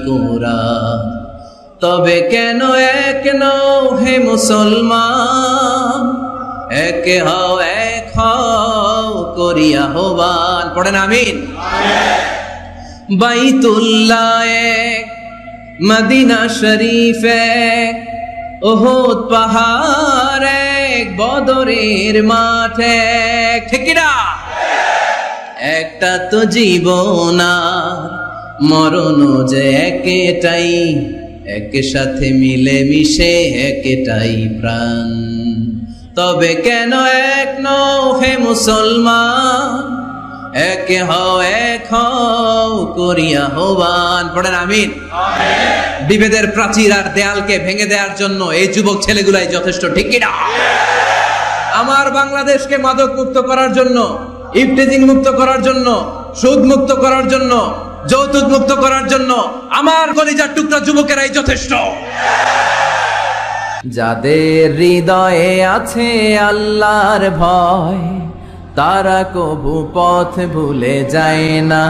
কোরআন। তবে কেন এক নও হে মুসলমান, এক হও এক হও করিয়া আহ্বান। পড়েন আমিন। বাইতুল্লাহ এক, মদিনা শরীফ এক, উহুদ পাহাড় এক, বদরের মাঠ এক। ঠিক কি না? একটা তো জীবন আর মরণ যে একটাই, এক সাথে মিলে মিশে একটাই প্রাণ। তবে কেন এক নও হে মুসলমান, এক হও এক হও করিয়া আহ্বান। পড়েন আমিন। বিভেদের প্রাচীর আর দেয়ালকে ভেঙে দেওয়ার জন্য এই যুবক ছেলেগুলাই যথেষ্ট। ঠিক কি না? আমার বাংলাদেশকে মাদক মুক্ত করার জন্য, ইফটিজিং মুক্ত করার জন্য, সুদ মুক্ত করার জন্য, যৌতুক মুক্ত করার জন্য আমার কলিজার টুকরা যুবকেরাই যথেষ্ট। যাদের হৃদয়ে আছে আল্লাহর ভয়, তারা কবু পথ ভুলে যায় না।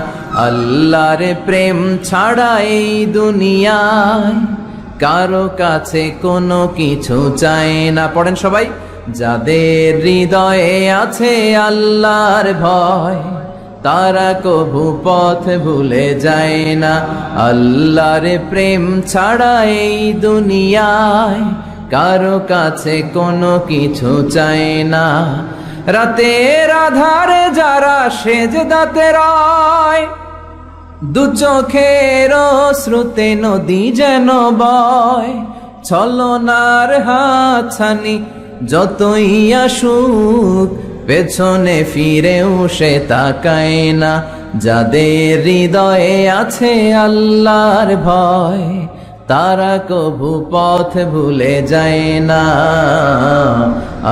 আল্লাহর প্রেম ছাড়া এই দুনিয়ায় কারো কাছে কোনো কিছু চায় না। পড়েন সবাই। যাদের হৃদয়ে আছে আল্লাহর ভয়, তারা কবু পথ ভুলে যায় না। আল্লাহর প্রেম ছাড়া এই দুনিয়ায় কারো কাছে কোনো কিছু চায় না। রাতের আধারে যারা সেজদাতে রয়, দু চোখের শ্রুতে নদী যেন বয়। ছলনার হাতছানি যতই আসুক, পেছনে ফিরেও সে তাকায় না। যাদের হৃদয়ে আছে আল্লাহর ভয়, তারা কবু পথ ভুলে যায় না।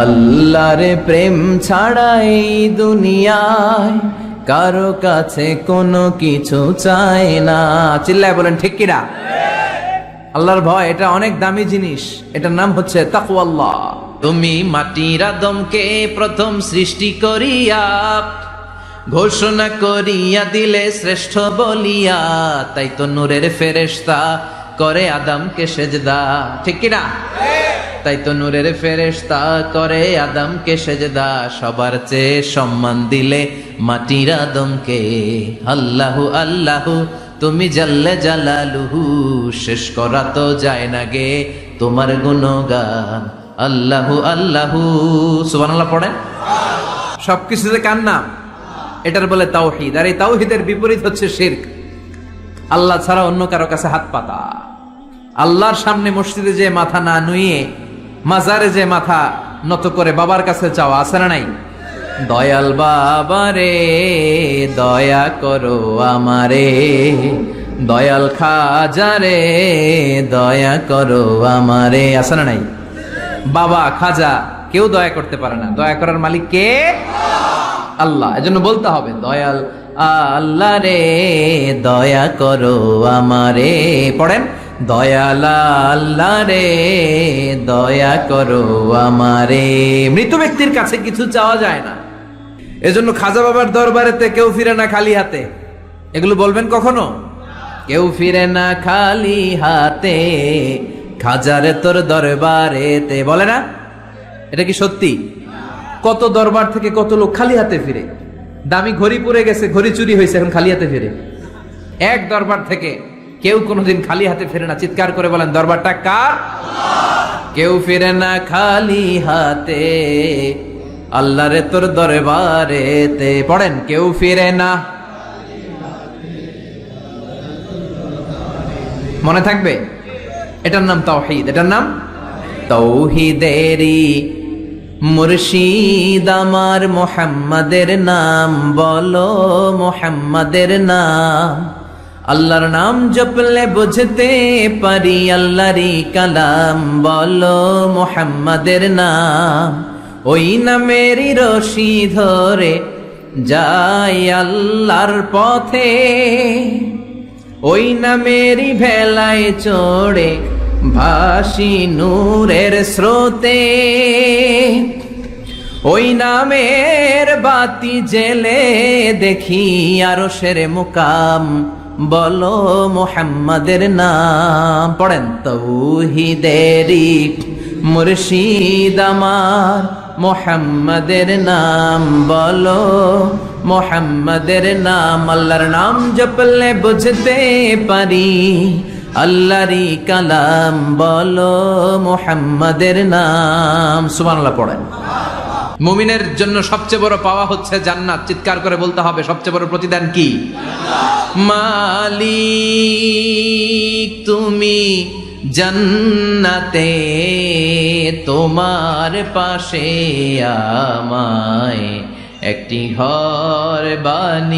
আল্লাহর প্রেম ছাড়া এই দুনিয়ায় কারো কাছে কোনো কিছু চায় না। চিল্লায় বলেন ঠিক কিনা? আল্লাহর ভয় এটা অনেক দামি জিনিস, এটার নাম হচ্ছে তাকওয়াল্লাহ। তুমি মাটির আদমকে প্রথম সৃষ্টি করিয়া ঘোষণা করিয়া দিলে শ্রেষ্ঠ বলিয়া, তাই তো নূরের ফেরেশতা করে আদমকে সেজদা। ঠিক কিনা? তাই তো নূরের ফেরেশতা করে আদমকে সেজদা। সবার চেয়ে সম্মান দিলে মাটির আদমকে। আল্লাহু আল্লাহু তুমি জাল্লে জালালুহু, শেষ করা তো যায় না গে তোমার গুণগান। আল্লাহু আল্লাহু সুবহানাল্লাহ পড়েন। সবকিছুতে কার নাম? এটার বলে তাওহীদ। আর এই তাওহীদের বিপরীত হচ্ছে শিরক। আল্লাহ ছাড়া অন্য কারো কাছে হাত পাতা। আল্লাহর সামনে মসজিদে যে মাথা না নুয়ে মাজারে যে মাথা নত করে বাবার কাছে চাওয়া, আছে না নাই? দয়াল বাবারে দয়া করো আমারে, দয়াল খাজারে দয়া করো আমারে, আছে না নাই? বাবা খাজা কেউ দয়া করতে পারে না, দয়া করার মালিক কে? আল্লাহ। এজন্য বলতে হবে দয়াল আল্লাহ রে দয়া করো আমারে। পড়েন দয়াল আল্লাহ রে দয়া করো আমারে। মৃত ব্যক্তির কাছে কিছু চাওয়া যায় না, এজন্য খাজা বাবার দরবারেতে কেউ ফিরে না খালি হাতে। এগুলো বলবেন কখনো? কেউ ফিরে না খালি হাতে, খাজারে তোর দরবারেতে, বলে না? এটা কি সত্যি? কত দরবার থেকে কত লোক খালি হাতে ফিরে। দামি ঘড়ি পরে গেছে, ঘড়ি চুরি হয়েছে, এখন খালি হাতে ফিরে। এক দরবার থেকে কেউ কোনোদিন খালি হাতে ফিরে না। চিৎকার করে বলেন দরবারটা কার? কেউ ফিরে না খালি হাতে, আল্লাহরে তোর দরবারেতে। পড়েন কেউ ফিরে না। মনে থাকবে? এটার নাম তাওহীদ, এটার নাম তাওহীদেরই মুর্শিদ আমার মুহাম্মাদের নাম বলো, মুহাম্মাদের নাম। আল্লাহর নাম জপলে বুঝতে পারি আল্লাহরই কালাম, বলো মুহাম্মাদের নাম। ওই নামেরই রশি ধরে যাই আল্লাহর পথে, ওই নামেরই ভেলায় চড়ে ভাসি নূরের স্রোতে। ওই নামের বাতি জেলে দেখি আরশের মুকাম, বলো মুহাম্মাদের নাম। পড়েন, তৌহিদেরি মুর্শিদ আমার, মুহাম্মাদের নাম বলো, মুহাম্মাদের নাম। আল্লাহর নাম জপলে বুঝতে পারি, আল্লাহরই কালাম বলো, মুহাম্মাদের নাম। সুবহানাল্লাহ পড়েন। মুমিনের জন্য সবচেয়ে বড় পাওয়া হচ্ছে জান্নাত। চিৎকার করে বলতে হবে, সবচেয়ে বড় প্রতিদান কি? মালিক তুমি জান্নাতে, তোমার পাশে আমায় একটি ঘর বানি